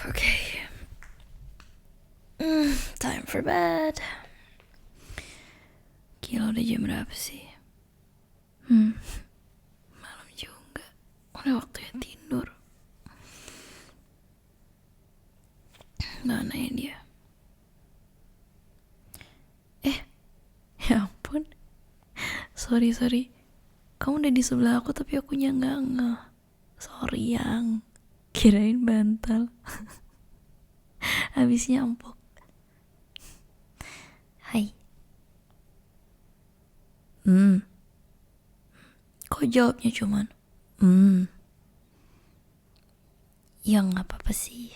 Okay. Time for bed. Gila, udah jam berapa sih? Malam juga. Udah waktunya tidur. Mana ya dia? Ya ampun. Sorry. Kamu udah di sebelah aku tapi akunya nggak ngeh. Sorry yang. Kirain bantal. Habisnya empuk. Hai. Kok jawabnya cuman ya nggak apa-apa sih.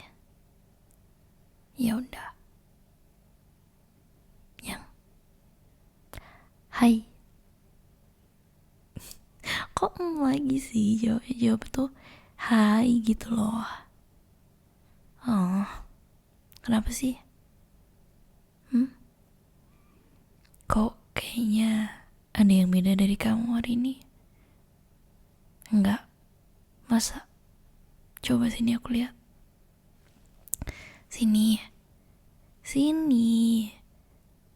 Ya udah. Yang. Hai. Kok lagi sih jawab tuh hai gitu loh. Oh, kenapa sih? Kok kayaknya ada yang beda dari kamu hari ini? Enggak. Masa? Coba sini aku lihat. Sini.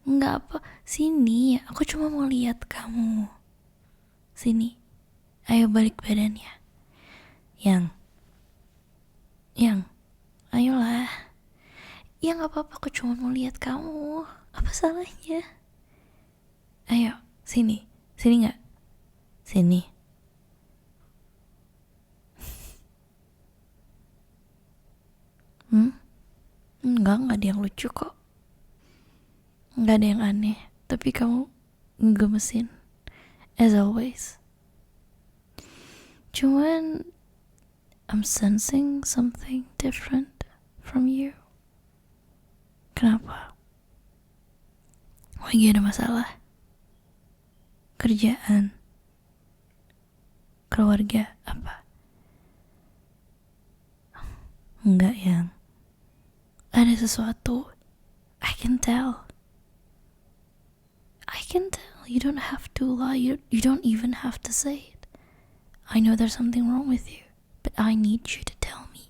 Enggak apa. Sini. Aku cuma mau lihat kamu. Sini. Ayo balik badannya. Yang. Ayolah. Ya gak apa-apa. Aku cuma mau lihat kamu. Apa salahnya? Ayo. Sini. Sini gak? Sini. Enggak ada yang lucu kok. Enggak ada yang aneh. Tapi kamu ngegemesin. As always. Cuman I'm sensing something different from you. Kenapa? Lagi ada masalah? Kerjaan? Keluarga? Apa? Enggak yang. Ada sesuatu. I can tell. You don't have to lie. You don't even have to say it. I know there's something wrong with you, but I need you to tell me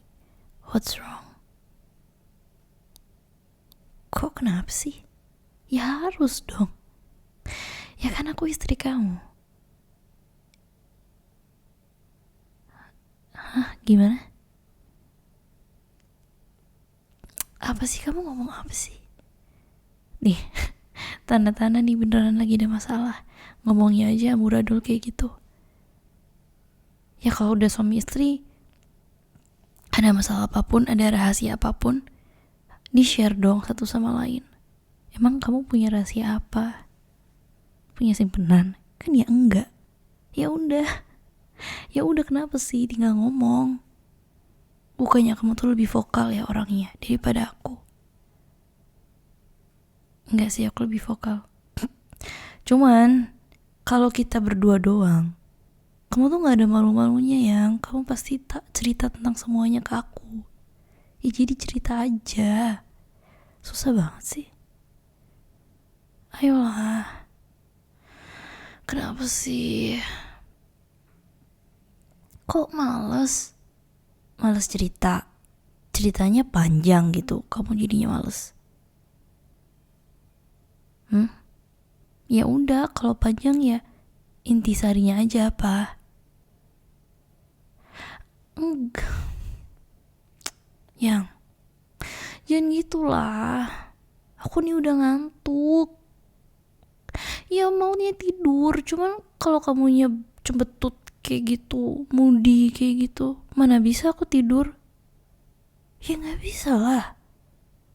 what's wrong. Kok kenapa sih? Ya harus dong. Ya kan aku istri kamu. Hah? Gimana? Apa sih kamu ngomong apa sih? Nih, tanda-tanda nih beneran lagi ada masalah. Ngomongnya aja amburadul kayak gitu. Ya kalau udah suami istri, ada masalah apapun, ada rahasia apapun, di-share dong satu sama lain. Emang kamu punya rahasia apa? Punya simpenan? Kan ya enggak. Ya udah kenapa sih tinggal ngomong? Bukannya kamu tuh lebih vokal ya orangnya daripada aku? Enggak sih, aku lebih vokal. Cuman kalau kita berdua doang, kamu tuh gak ada malu-malunya yang. Kamu pasti tak cerita tentang semuanya ke aku. Ya jadi cerita aja. Susah banget sih. Ayolah. Kenapa sih? Kok males? Males cerita. Ceritanya panjang gitu. Kamu jadinya males. Ya udah, kalau panjang ya intisarinya aja apa? Enggak. Yang. Jangan gitulah. Aku nih udah ngantuk. Ya maunya tidur, cuman kalau kamunya cembetut kayak gitu, moody kayak gitu, mana bisa aku tidur? Ya nggak bisa lah,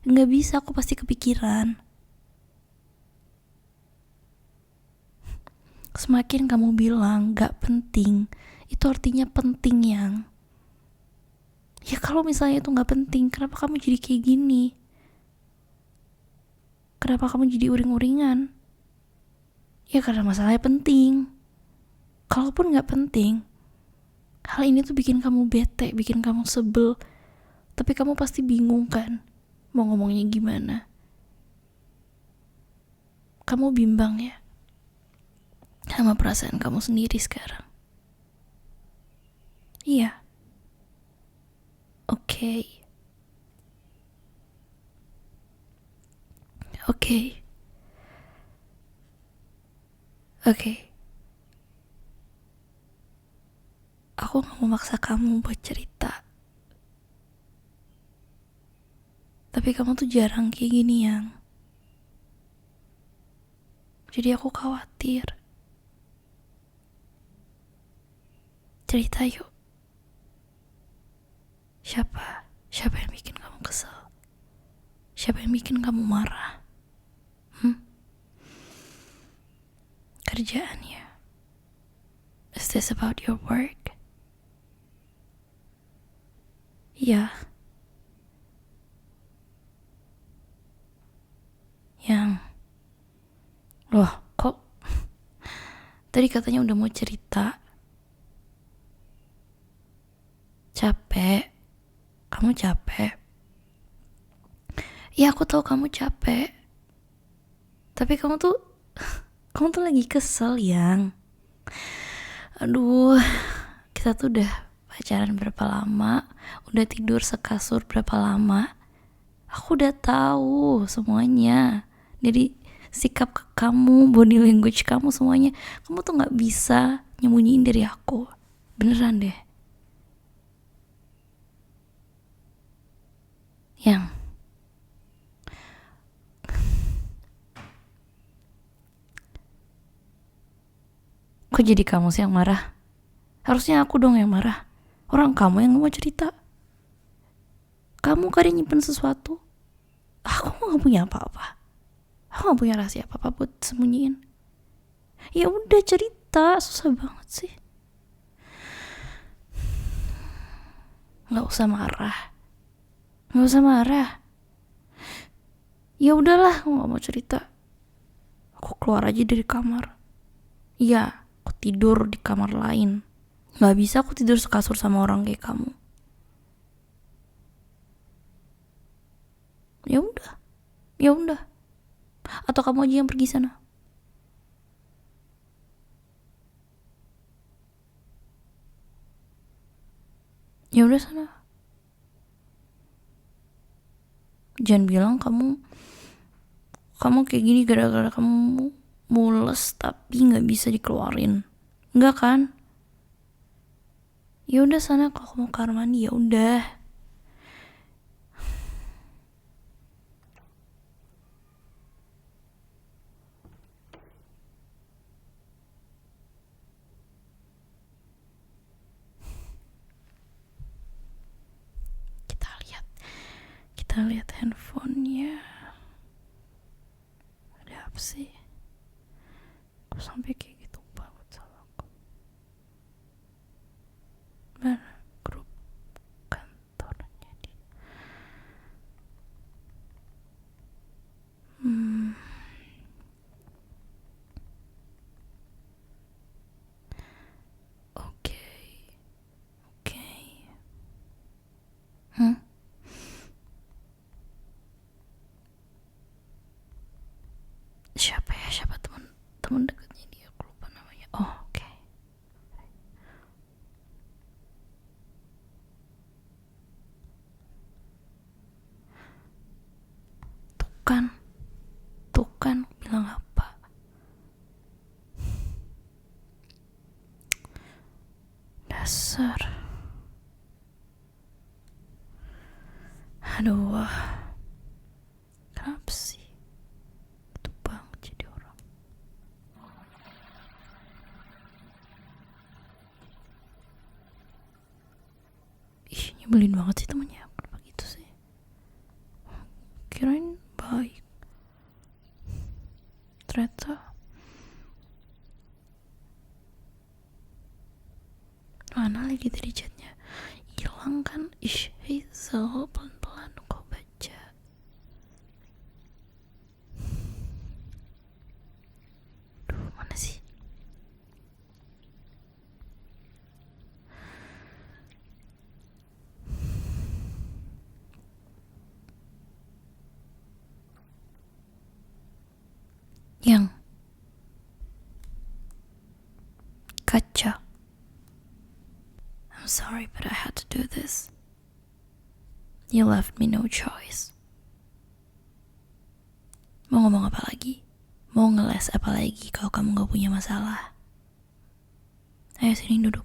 nggak bisa, aku pasti kepikiran. Semakin kamu bilang nggak penting, itu artinya penting yang. Ya kalau misalnya itu nggak penting, kenapa kamu jadi kayak gini? Kenapa kamu jadi uring-uringan? Ya karena masalahnya penting. Kalaupun nggak penting, hal ini tuh bikin kamu bete, bikin kamu sebel. Tapi kamu pasti bingung kan, mau ngomongnya gimana? Kamu bimbang ya sama perasaan kamu sendiri sekarang. Iya. Oke. Oke. Oke. Aku gak mau maksa kamu buat cerita. Tapi kamu tuh jarang kayak gini, Yang. Jadi aku khawatir. Cerita yuk. Siapa yang bikin kamu kesel? Siapa yang bikin kamu marah? Kerjaan ya? Is this about your work? Iya. Yang, loh kok tadi katanya udah mau cerita? Capek? Kamu capek? Ya aku tahu kamu capek. Tapi kamu tuh lagi kesel, Yang. Aduh, kita tuh udah pacaran berapa lama, udah tidur sekasur berapa lama. Aku udah tahu semuanya. Jadi sikap kamu, body language kamu, semuanya. Kamu tuh gak bisa nyembunyiin dari aku. Beneran deh. Yang, kok jadi kamu sih yang marah? Harusnya aku dong yang marah. Orang kamu yang mau cerita. Kamu kan yang nyimpen sesuatu. Aku gak punya apa-apa. Aku gak punya rahasia apa-apa buat sembunyiin. Ya udah cerita, susah banget sih. Gak usah marah. Ya udahlah, aku gak mau cerita. Aku keluar aja dari kamar. Iya, aku tidur di kamar lain. Gak bisa aku tidur sekasur sama orang kayak kamu. Ya udah. Atau kamu aja yang pergi sana. Ya udah sana. Jangan bilang kamu kayak gini gara-gara kamu mules tapi nggak bisa dikeluarin. Enggak kan? Ya udah sana, kalau mau kamar mandi ya udah. Kita lihat handphonenya. Ada apa sih? Kok sampai kayak gitu banget sama aku? Mana grup kantornya dia? Oke. Siapa teman dekatnya dia, aku lupa namanya. Oh, oke. Tuh kan bilang apa? Dasar. Aduh, kenapa sih? Itu banget jadi orang. Ih, nyebelin banget sih temennya. Kenapa gitu sih? Kirain baik. Ternyata mana lagi tadi chatnya? Hilang kan? Ih, Hazel, pelan-pelan kok baca. Duh, mana sih? Yang kaca. I'm sorry, but I had to do this. You left me no choice. Mau ngomong apa lagi? Mau ngeles apa lagi kalau kamu gak punya masalah? Ayo sini duduk.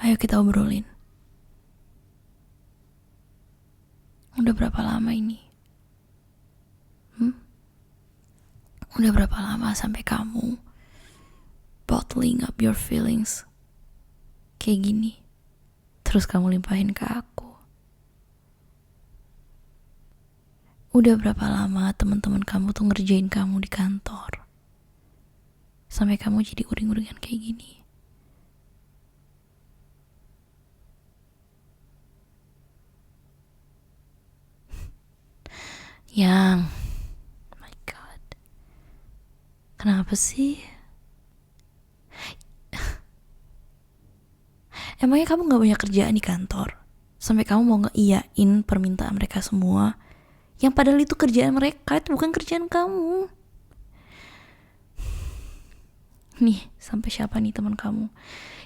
Ayo kita obrolin. Udah berapa lama ini? Udah berapa lama sampai kamu bottling up your feelings kayak gini? Terus kamu limpahin ke aku. Udah berapa lama teman-teman kamu tuh ngerjain kamu di kantor sampai kamu jadi uring-uringan kayak gini? Yang, my God, kenapa sih? Emangnya kamu gak banyak kerjaan di kantor sampai kamu mau ngeiyain permintaan mereka semua, yang padahal itu kerjaan mereka, itu bukan kerjaan kamu. Nih, sampai siapa nih teman kamu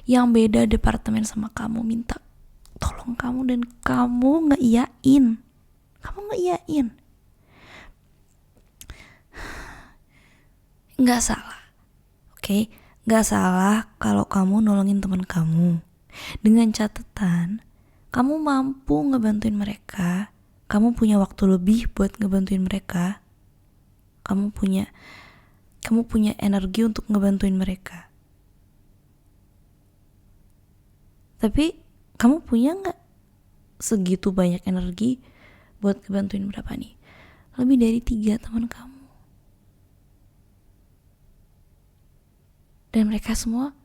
yang beda departemen sama kamu minta tolong kamu dan kamu ngeiyain. Nggak salah, oke? Nggak salah kalau kamu nolongin teman kamu, dengan catatan kamu mampu ngebantuin mereka, kamu punya waktu lebih buat ngebantuin mereka, kamu punya energi untuk ngebantuin mereka. Tapi kamu punya nggak segitu banyak energi buat ngebantuin berapa nih? Lebih dari 3 teman kamu. Dan mereka semua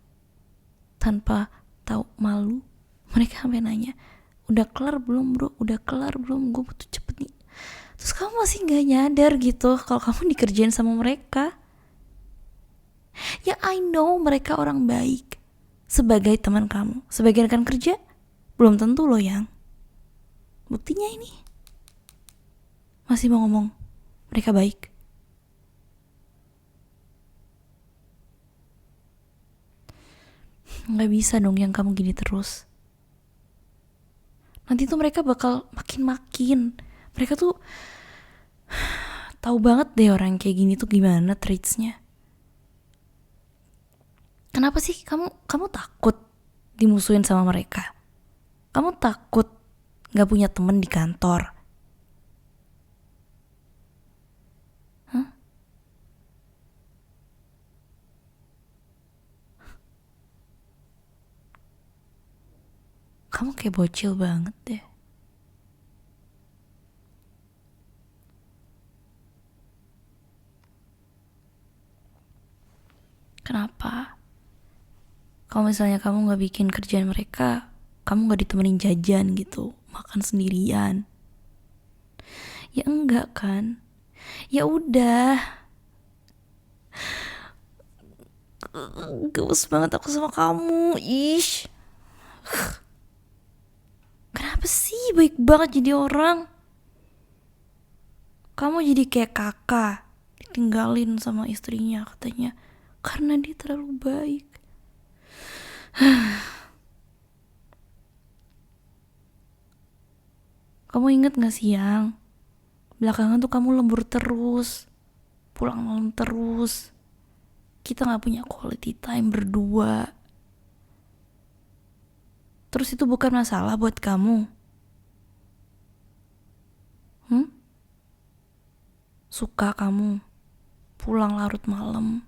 tanpa tahu malu, mereka sampai nanya, udah kelar belum bro, udah kelar belum, gue butuh cepet nih. Terus kamu masih gak nyadar gitu kalau kamu dikerjain sama mereka. Ya I know mereka orang baik, sebagai teman kamu, sebagai rekan kerja belum tentu loh yang. Buktinya ini masih mau ngomong mereka baik. Gak bisa dong yang kamu gini terus. Nanti tuh mereka bakal makin. Mereka tuh tahu banget deh orang kayak gini tuh gimana traitsnya. Kenapa sih kamu takut dimusuhin sama mereka? Kamu takut gak punya temen di kantor? Hah? Kamu kayak bocil banget deh. Kenapa? Kalau misalnya kamu gak bikin kerjaan mereka, kamu gak ditemenin jajan gitu, makan sendirian. Ya enggak kan? Ya udah. Gemes banget aku sama kamu. Ish. Kenapa sih baik banget jadi orang? Kamu jadi kayak kakak ditinggalin sama istrinya katanya karena dia terlalu baik. Kamu inget gak sih yang belakangan tuh kamu lembur terus, pulang malam terus, kita gak punya quality time berdua. Terus itu bukan masalah buat kamu? Suka kamu pulang larut malam,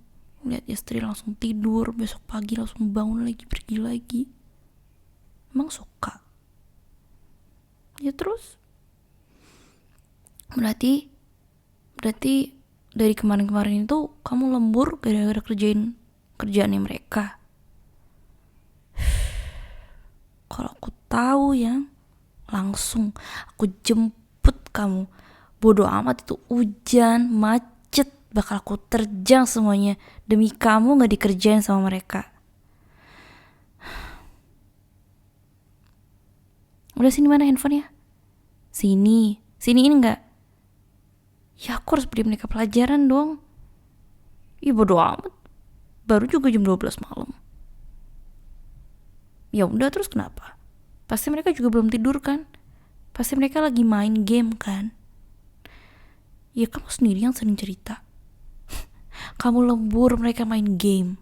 lihat istri langsung tidur, besok pagi langsung bangun lagi, pergi lagi. Emang suka? Ya terus berarti dari kemarin-kemarin itu kamu lembur gara-gara kerjaannya mereka. Kalau aku tahu ya, langsung aku jemput kamu. Bodoh amat itu hujan, macet, bakal aku terjang semuanya demi kamu gak dikerjain sama mereka. Udah, sini mana handphonenya? Siniin gak? Ya aku harus beri mereka pelajaran dong. Ih bodoh amat, baru juga jam 12 malam. Ya udah, terus kenapa? Pasti mereka juga belum tidur kan? Pasti mereka lagi main game kan? Ya kamu sendiri yang sering cerita. Kamu lembur, mereka main game.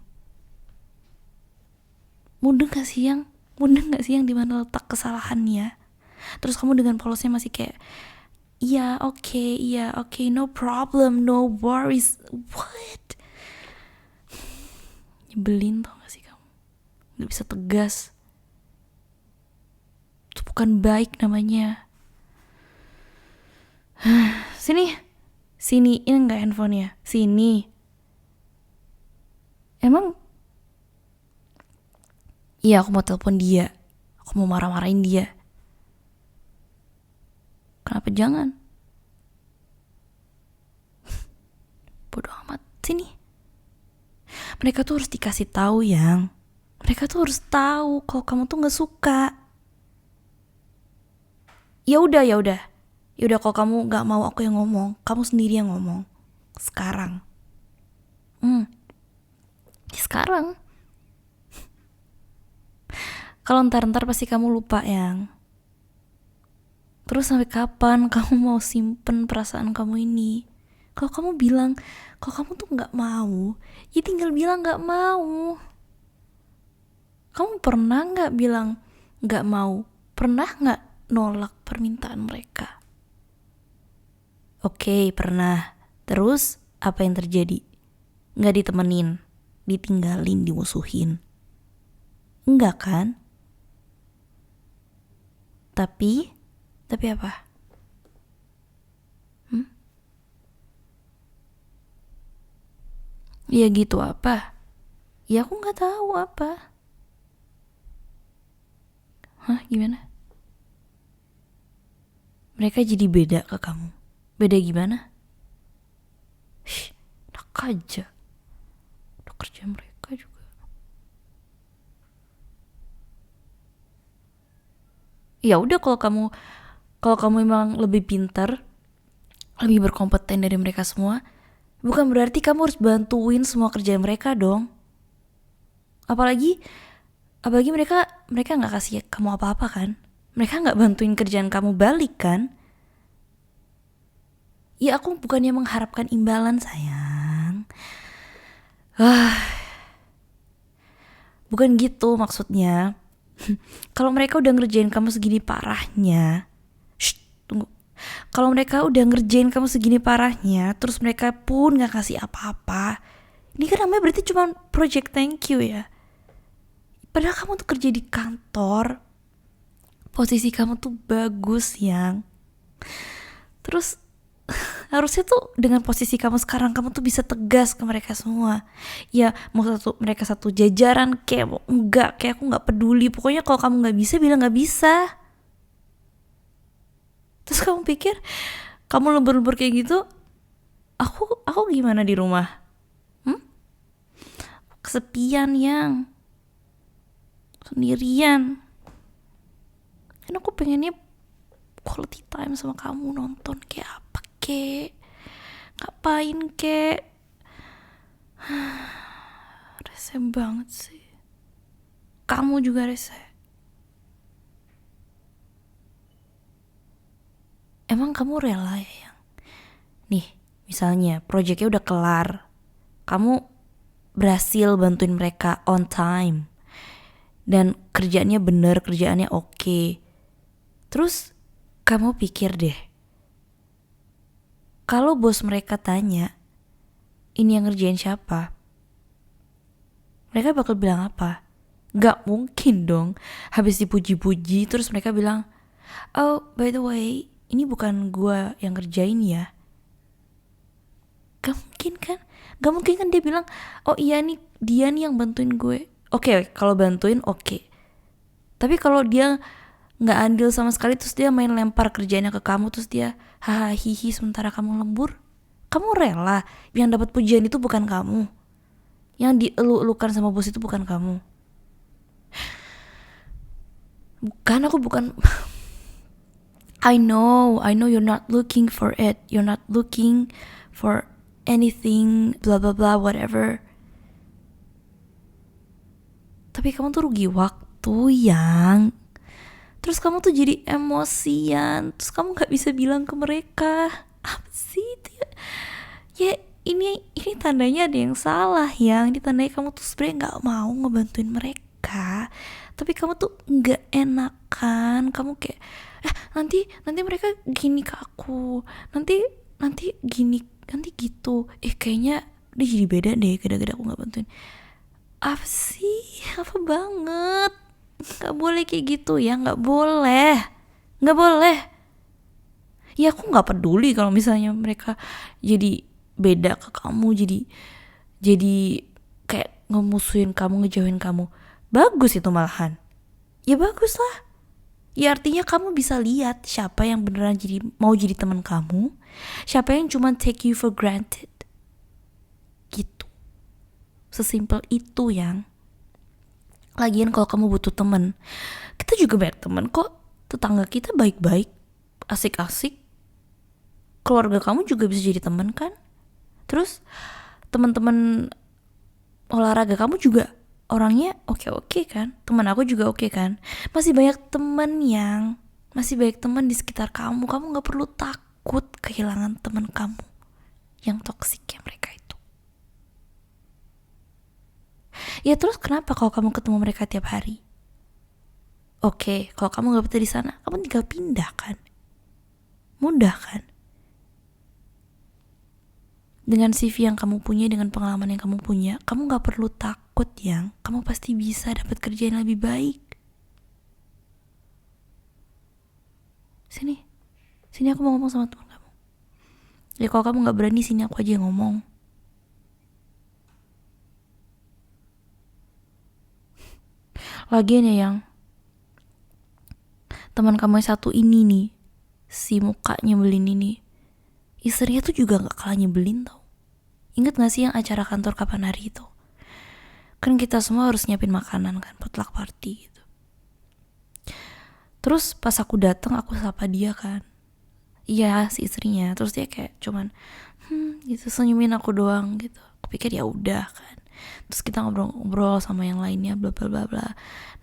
Mudeng gak sih yang dimana letak kesalahannya? Terus kamu dengan polosnya masih kayak, iya oke, no problem, no worries. What? Nyebelin tau gak sih kamu? Gak bisa tegas. Itu bukan baik namanya. Siniin gak handphonenya? Sini. Emang iya aku mau telepon dia, aku mau marah-marahin dia. Kenapa jangan? Bodoh amat. Sini. Mereka tuh harus dikasih tahu, Yang. Mereka tuh harus tahu kalau kamu tuh nggak suka. Ya udah. Kalau kamu nggak mau aku yang ngomong, kamu sendiri yang ngomong. Sekarang. Sekarang. Kalau ntar pasti kamu lupa, Yang. Terus sampai kapan kamu mau simpen perasaan kamu ini? Kalau kamu bilang, kalau kamu tuh nggak mau, ya tinggal bilang nggak mau. Kamu pernah nggak bilang nggak mau? Pernah nggak nolak permintaan mereka? Oke, pernah. Terus apa yang terjadi? Nggak ditemenin, ditinggalin, dimusuhin. Enggak kan? Tapi apa? Ya gitu apa? Ya aku nggak tahu apa. Hah, gimana? Mereka jadi beda ke kamu. Beda gimana? Enak aja. Udah kerja mereka juga. Ya udah kalau kamu memang lebih pintar, lebih berkompeten dari mereka semua, bukan berarti kamu harus bantuin semua kerjaan mereka dong. Apalagi mereka nggak kasih kamu apa-apa kan? Mereka nggak bantuin kerjaan kamu balik kan? Ya aku bukannya mengharapkan imbalan, sayang. Bukan gitu maksudnya. Kalau mereka udah ngerjain kamu segini parahnya, tunggu. Kalau mereka udah ngerjain kamu segini parahnya, terus mereka pun gak kasih apa-apa, ini kan namanya berarti cuma project thank you ya. Padahal kamu tuh kerja di kantor, posisi kamu tuh bagus, Yang. Terus harusnya tuh dengan posisi kamu sekarang, kamu tuh bisa tegas ke mereka semua. Ya mau mereka satu jajaran kayak mau enggak, kayak aku nggak peduli. Pokoknya kalau kamu nggak bisa, bilang nggak bisa. Terus kamu pikir kamu lembur-lembur kayak gitu, aku gimana di rumah? Kesepian, Yang. Sendirian. Kan aku pengennya quality time sama kamu, nonton kayak apa kek, ngapain kek. Rese banget sih. Kamu juga rese. Emang kamu rela ya, Yang? Nih, misalnya proyeknya udah kelar, kamu berhasil bantuin mereka on time, dan kerjaannya bener, kerjaannya oke. Terus kamu pikir deh, kalau bos mereka tanya, ini yang ngerjain siapa? Mereka bakal bilang apa? Gak mungkin dong habis dipuji-puji terus mereka bilang, oh by the way, ini bukan gue yang ngerjain ya. Gak mungkin kan? Gak mungkin kan dia bilang, oh iya nih dia nih yang bantuin gue. Oke, kalau bantuin oke. Tapi kalau dia gak andil sama sekali, terus dia main lempar kerjaannya ke kamu, terus dia hahaha hihi sementara kamu lembur, kamu rela yang dapat pujian itu bukan kamu, yang dielu-elukan sama bos itu bukan kamu. Aku bukan I know you're not looking for it, you're not looking for anything blah blah blah whatever, tapi kamu tuh rugi waktu, Yang. Terus kamu tuh jadi emosian, terus kamu gak bisa bilang ke mereka. Apa sih itu ya? Ya ini tandanya ada yang salah, yang ditandai kamu tuh sebenarnya nggak mau ngebantuin mereka, tapi kamu tuh nggak enakan, kamu kayak nanti mereka gini ke aku, nanti gini, nanti gitu, kayaknya dia jadi beda deh gara-gara aku nggak bantuin. Apa sih, apa banget, nggak boleh kayak gitu ya, nggak boleh. Ya aku nggak peduli kalau misalnya mereka jadi beda ke kamu, jadi kayak ngemusuhin kamu, ngejauhin kamu. Bagus itu malahan. Ya bagus lah. Ya artinya kamu bisa lihat siapa yang beneran mau jadi teman kamu, siapa yang cuma take you for granted. Gitu. Sesimpel itu yang. Lagian kalau kamu butuh teman, kita juga banyak teman kok. Tetangga kita baik-baik, asik-asik. Keluarga kamu juga bisa jadi teman kan? Terus teman-teman olahraga kamu juga orangnya oke kan? Teman aku juga oke kan? Masih banyak teman di sekitar kamu. Kamu nggak perlu takut kehilangan teman kamu yang toksik ya mereka itu. Ya terus kenapa kalau kamu ketemu mereka tiap hari? Oke, kalau kamu nggak betah di sana, kamu tinggal pindah kan? Mudah kan? Dengan CV yang kamu punya, dengan pengalaman yang kamu punya, kamu gak perlu takut yang, kamu pasti bisa dapat kerja yang lebih baik. Sini aku mau ngomong sama teman kamu. Ya kalau kamu gak berani, sini aku aja yang ngomong. Lagian ya yang, teman kamu yang satu ini nih, si muka nyebelin ini, istrinya tuh juga gak kalah nyebelin tau. Ingat gak sih yang acara kantor kapan hari itu? Kan kita semua harus nyiapin makanan kan, potluck party gitu. Terus pas aku datang aku sapa dia kan. Iya si istrinya. Terus dia kayak cuman gitu senyumin aku doang gitu. Aku pikir ya udah kan. Terus kita ngobrol sama yang lainnya bla bla bla bla.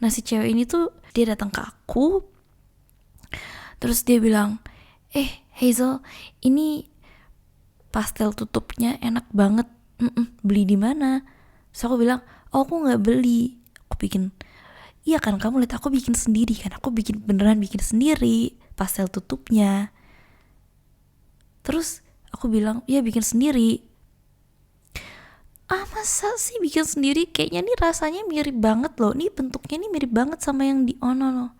Nah si cewek ini tuh dia datang ke aku. Terus dia bilang, Hazel, ini pastel tutupnya enak banget. Beli di mana? Terus aku bilang, aku nggak beli. Aku bikin. Iya kan, kamu lihat aku bikin sendiri kan. Aku beneran bikin sendiri pastel tutupnya. Terus aku bilang, ya bikin sendiri. Masa sih bikin sendiri? Kayaknya nih rasanya mirip banget loh. Nih bentuknya nih mirip banget sama yang di no.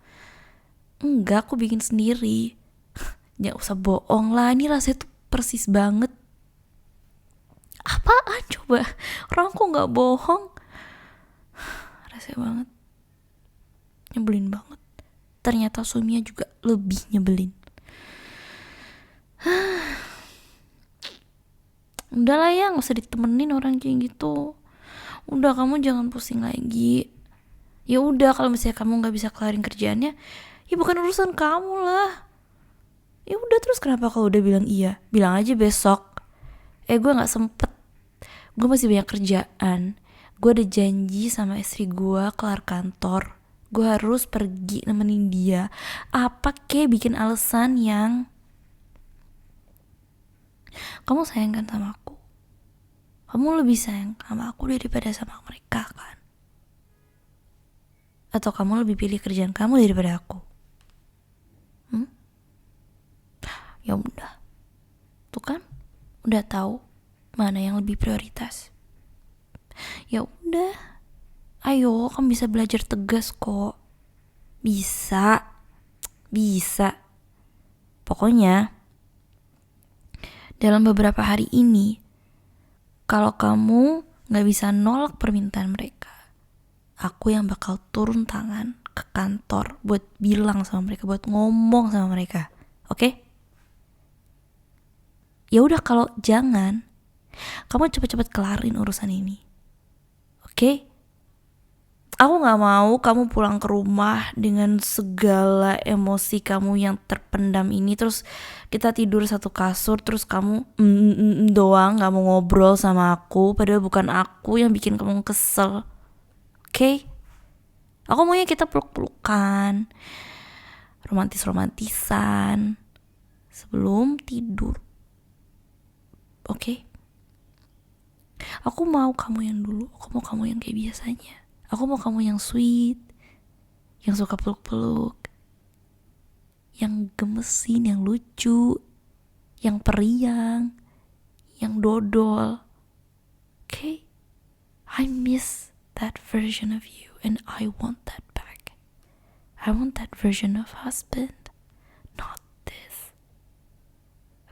Enggak, aku bikin sendiri. Jangan usah bohong lah, ini rasanya tuh persis banget. Apaan coba? Orang kok gak bohong? Rasanya banget. Nyebelin banget. Ternyata suaminya juga lebih nyebelin. Udahlah ya, gak usah ditemenin orang kayak gitu. Udah, kamu jangan pusing lagi. Ya udah, kalau misalnya kamu gak bisa kelarin kerjaannya, ya bukan urusan kamu lah. Ya udah, terus kenapa kalau udah bilang iya? Bilang aja besok. Gue gak sempet. Gue masih banyak kerjaan. Gue ada janji sama istri gue kelar kantor. Gue harus pergi nemenin dia. Apa kek bikin alasan yang kamu sayang kan sama aku? Kamu lebih sayang sama aku daripada sama mereka kan? Atau kamu lebih pilih kerjaan kamu daripada aku? Ya udah. Tuh kan, udah tahu mana yang lebih prioritas. Ya udah. Ayo, kamu bisa belajar tegas kok. Bisa. Pokoknya dalam beberapa hari ini, kalau kamu gak bisa nolak permintaan mereka, aku yang bakal turun tangan ke kantor buat bilang sama mereka, buat ngomong sama mereka. Oke? Ya udah, kalau jangan, kamu cepet-cepet kelarin urusan ini. Oke? Aku gak mau kamu pulang ke rumah dengan segala emosi kamu yang terpendam ini. Terus kita tidur satu kasur, terus kamu doang gak mau ngobrol sama aku. Padahal bukan aku yang bikin kamu kesel. Oke? Aku maunya kita peluk-pelukan, romantis-romantisan sebelum tidur. Oke? Aku mau kamu yang dulu, aku mau kamu yang kayak biasanya. Aku mau kamu yang sweet, yang suka peluk-peluk, yang gemesin, yang lucu, yang periang, yang dodol. Okay? I miss that version of you and I want that back. I want that version of husband, not this.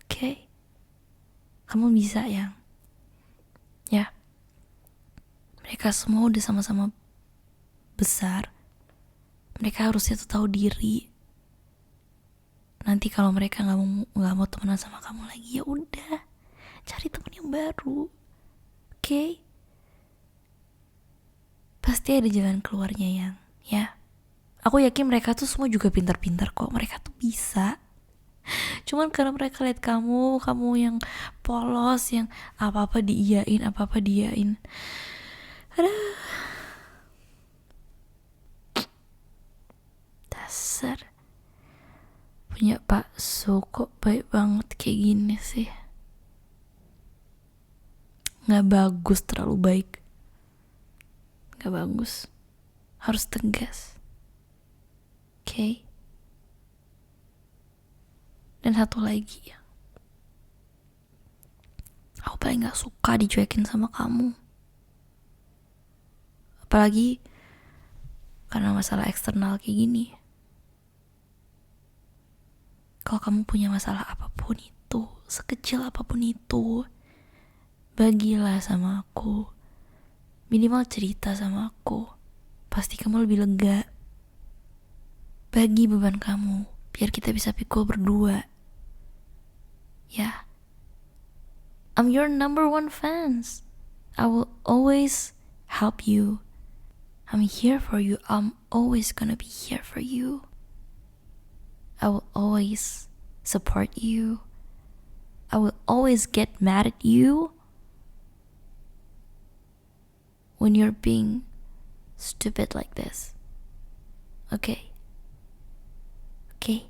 Okay? Kamu bisa yang? Ya. Mereka semua udah sama-sama besar. Mereka harusnya tuh tahu diri. Nanti kalau mereka nggak mau temenan sama kamu lagi, ya udah, cari temen yang baru. Okay? Pasti ada jalan keluarnya yang, ya. Aku yakin mereka tuh semua juga pintar-pintar kok. Mereka tuh bisa. Cuman karena mereka lihat kamu yang polos, yang apa-apa diiyain, apa-apa diiyain. Aduh. Dasar. Punya bakso kok baik banget kayak gini sih. Gak bagus, terlalu baik. Gak bagus. Harus tegas. Okay? Dan satu lagi ya. Aku paling gak suka dicuekin sama kamu. Apalagi karena masalah eksternal kayak gini. Kalau kamu punya masalah apapun itu, sekecil apapun itu, bagilah sama aku. Minimal cerita sama aku. Pasti kamu lebih lega. Bagi beban kamu, biar kita bisa pikul berdua. Ya. I'm your number one fans. I will always help you. I'm here for you. I'm always gonna be here for you. I will always support you. I will always get mad at you when you're being stupid like this. Okay? Okay?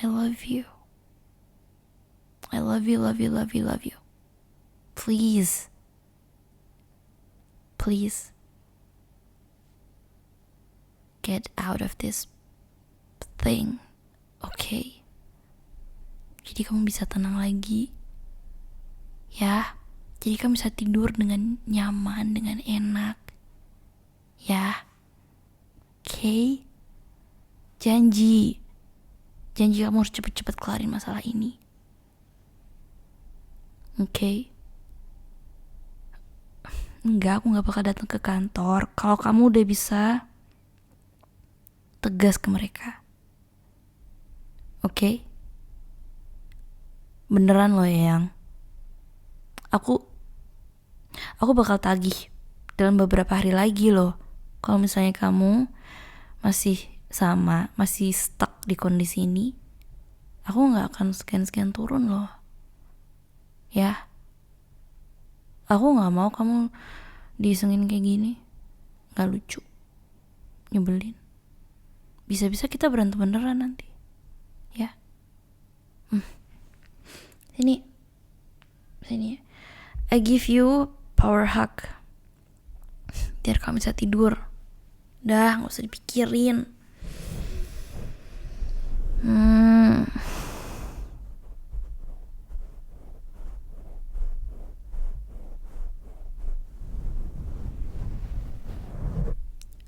I love you. I love you, love you, love you, love you. Please. Please. Get out of this thing. Okay? Jadi kamu bisa tenang lagi. Ya. Jadi kamu bisa tidur dengan nyaman, dengan enak. Ya. Okay? Janji kamu harus cepet-cepet kelarin masalah ini. Okay? Enggak, aku gak bakal datang ke kantor kalau kamu udah bisa tegas ke mereka. Okay? Beneran loh yang aku bakal tagih dalam beberapa hari lagi loh. Kalau misalnya kamu masih stuck di kondisi ini, aku gak akan sekian turun loh. Ya. Aku gak mau kamu diisengin kayak gini. Gak lucu. Nyebelin. Bisa-bisa kita berantem beneran nanti. Ya. Sini. I give you power hug. Biar kamu bisa tidur. Dah, gak usah dipikirin.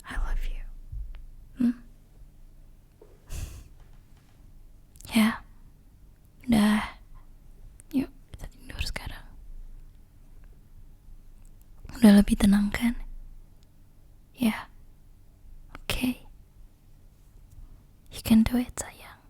I love you. Ya. Dah. Yuk, kita tidur sekarang. Udah lebih tenang kan? Ya. Okay. You can do it, sayang.